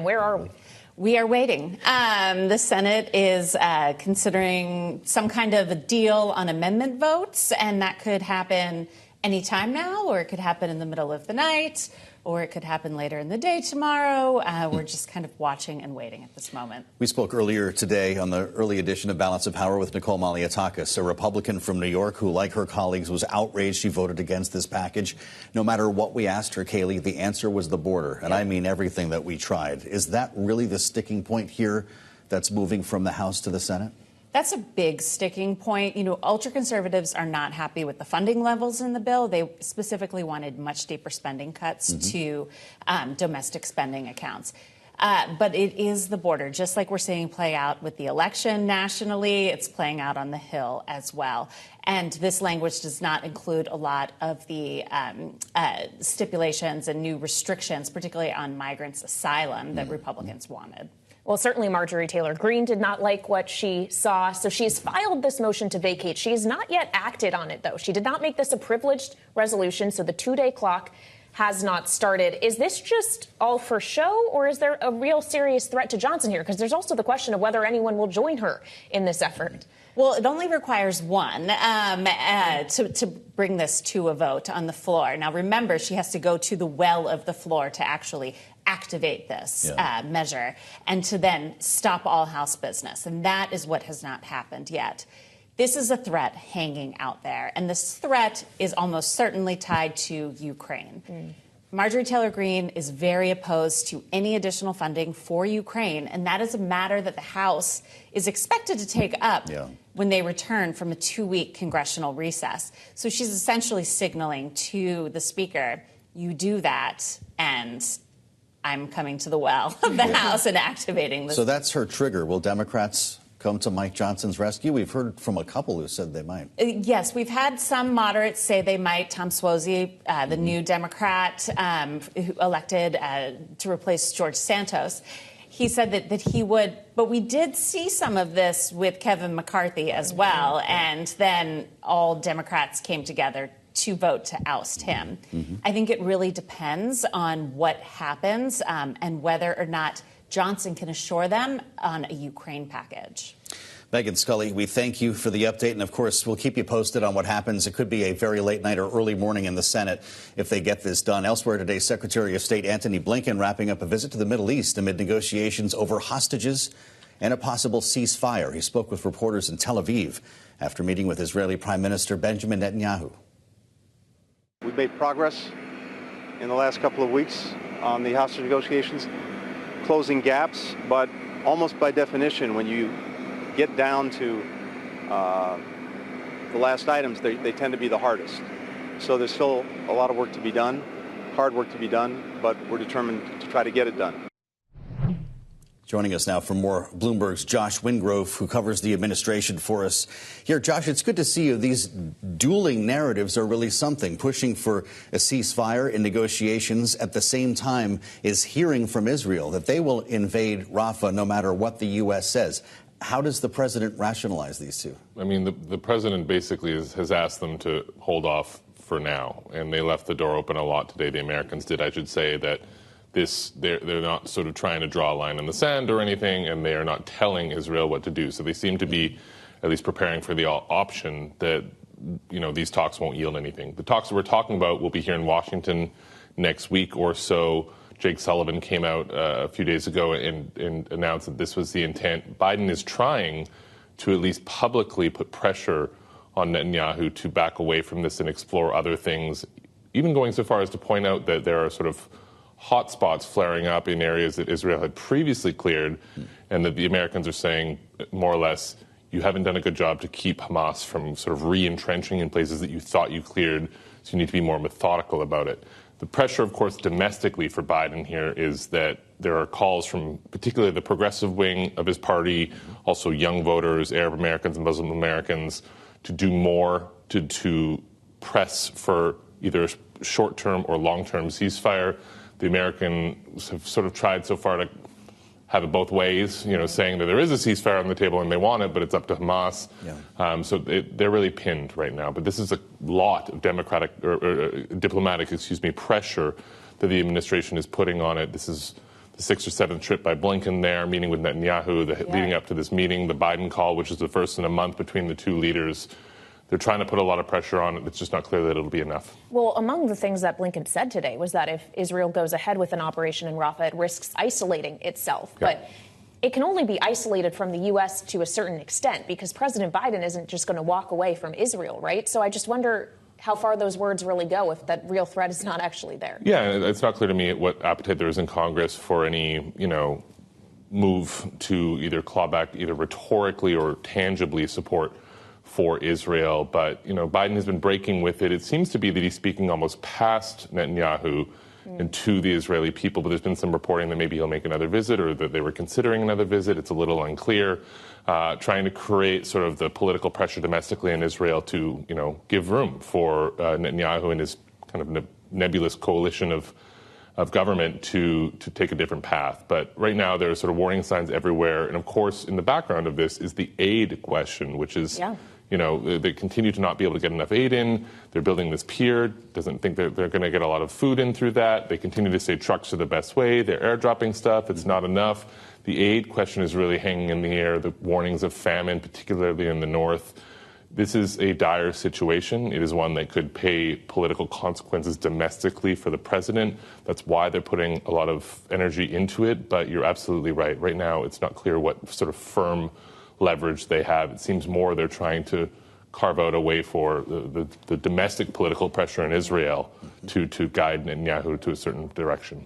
Where are we? We are waiting. The Senate is considering some kind of a deal on amendment votes, and that could happen any time now, or it could happen in the middle of the night, or it could happen later in the day tomorrow. We're just kind of watching and waiting at this moment. We spoke earlier today on the early edition of Balance of Power with Nicole Malliotakis, a Republican from New York who, like her colleagues, was outraged she voted against this package. No matter what we asked her, Kailey, the answer was the border. And I mean everything that we tried. Is that really the sticking point here that's moving from the House to the Senate? That's a big sticking point. You know, ultra-conservatives are not happy with the funding levels in the bill. They specifically wanted much deeper spending cuts to domestic spending accounts. But it is the border, just like we're seeing play out with the election nationally, it's playing out on the Hill as well. And this language does not include a lot of the stipulations and new restrictions, particularly on migrants' asylum, that Republicans wanted. Well, certainly Marjorie Taylor Greene did not like what she saw, so she's filed this motion to vacate. She has not yet acted on it, though. She did not make this a privileged resolution, so the two-day clock has not started. Is this just all for show, or is there a real serious threat to Johnson here? Because there's also the question of whether anyone will join her in this effort. Well, it only requires one to bring this to a vote on the floor. Now, remember, she has to go to the well of the floor to actually activate this measure and to then stop all House business. And that is what has not happened yet. This is a threat hanging out there, and this threat is almost certainly tied to Ukraine. Marjorie Taylor Greene is very opposed to any additional funding for Ukraine, and that is a matter that the House is expected to take up when they return from a 2-week congressional recess. So she's essentially signaling to the Speaker, you do that, and I'm coming to the well of the House and activating this. So that's her trigger. Will Democrats come to Mike Johnson's rescue? We've heard from a couple who said they might. Yes, we've had some moderates say they might. Tom Suozzi, the new Democrat who elected to replace George Santos, he said that he would. But we did see some of this with Kevin McCarthy as well. And then all Democrats came together to vote to oust him. I think it really depends on what happens and whether or not Johnson can assure them on a Ukraine package. Megan Scully, we thank you for the update. And, of course, we'll keep you posted on what happens. It could be a very late night or early morning in the Senate if they get this done. Elsewhere today, Secretary of State Antony Blinken wrapping up a visit to the Middle East amid negotiations over hostages and a possible ceasefire. He spoke with reporters in Tel Aviv after meeting with Israeli Prime Minister Benjamin Netanyahu. We've made progress in the last couple of weeks on the hostage negotiations, closing gaps, but almost by definition, when you get down to the last items, they tend to be the hardest. So there's still a lot of work to be done, hard work to be done, but we're determined to try to get it done. Joining us now for more, Bloomberg's Josh Wingrove, who covers the administration for us here. Josh, it's good to see you. These dueling narratives are really something. Pushing for a ceasefire in negotiations at the same time is hearing from Israel that they will invade Rafah no matter what the U.S. says. How does the president rationalize these two? I mean, the president basically has asked them to hold off for now, and they left the door open a lot today. The Americans did, I should say, that they're not sort of trying to draw a line in the sand or anything, and they are not telling Israel what to do. So they seem to be at least preparing for the option that, you know, these talks won't yield anything. The talks that we're talking about will be here in Washington next week or so. Jake Sullivan came out a few days ago and announced that this was the intent. Biden is trying to at least publicly put pressure on Netanyahu to back away from this and explore other things, even going so far as to point out that there are sort of hotspots flaring up in areas that Israel had previously cleared, and that the Americans are saying, more or less, you haven't done a good job to keep Hamas from sort of re-entrenching in places that you thought you cleared, so you need to be more methodical about it. The pressure, of course, domestically for Biden here is that there are calls from particularly the progressive wing of his party, also young voters, Arab Americans and Muslim Americans, to do more to press for either a short-term or long-term ceasefire. The Americans have sort of tried so far to have it both ways, you know, saying that there is a ceasefire on the table and they want it, but it's up to Hamas. So they're really pinned right now. But this is a lot of diplomatic pressure that the administration is putting on it. This is the 6th or 7th trip by Blinken there, meeting with Netanyahu, leading up to this meeting, the Biden call, which is the first in a month between the two leaders. They're trying to put a lot of pressure on it. It's just not clear that it'll be enough. Well, among the things that Blinken said today was that if Israel goes ahead with an operation in Rafah, it risks isolating itself. Yeah. But it can only be isolated from the U.S. to a certain extent, because President Biden isn't just going to walk away from Israel, right? So I just wonder how far those words really go if that real threat is not actually there. Yeah, it's not clear to me what appetite there is in Congress for any, move to either claw back either rhetorically or tangibly support for Israel. But, Biden has been breaking with it. It seems to be that he's speaking almost past Netanyahu and to the Israeli people. But there's been some reporting that maybe he'll make another visit or that they were considering another visit. It's a little unclear. Trying to create sort of the political pressure domestically in Israel to, give room for Netanyahu and his kind of nebulous coalition of government to take a different path. But right now there are sort of warning signs everywhere. And of course, in the background of this is the aid question, which is, they continue to not be able to get enough aid in. They're building this pier. Doesn't think they're going to get a lot of food in through that. They continue to say trucks are the best way. They're airdropping stuff. It's not enough. The aid question is really hanging in the air. The warnings of famine, particularly in the north. This is a dire situation. It is one that could pay political consequences domestically for the president. That's why they're putting a lot of energy into it. But you're absolutely right. Right now, it's not clear what sort of firm leverage they have. It seems more they're trying to carve out a way for the domestic political pressure in Israel to guide Netanyahu to a certain direction.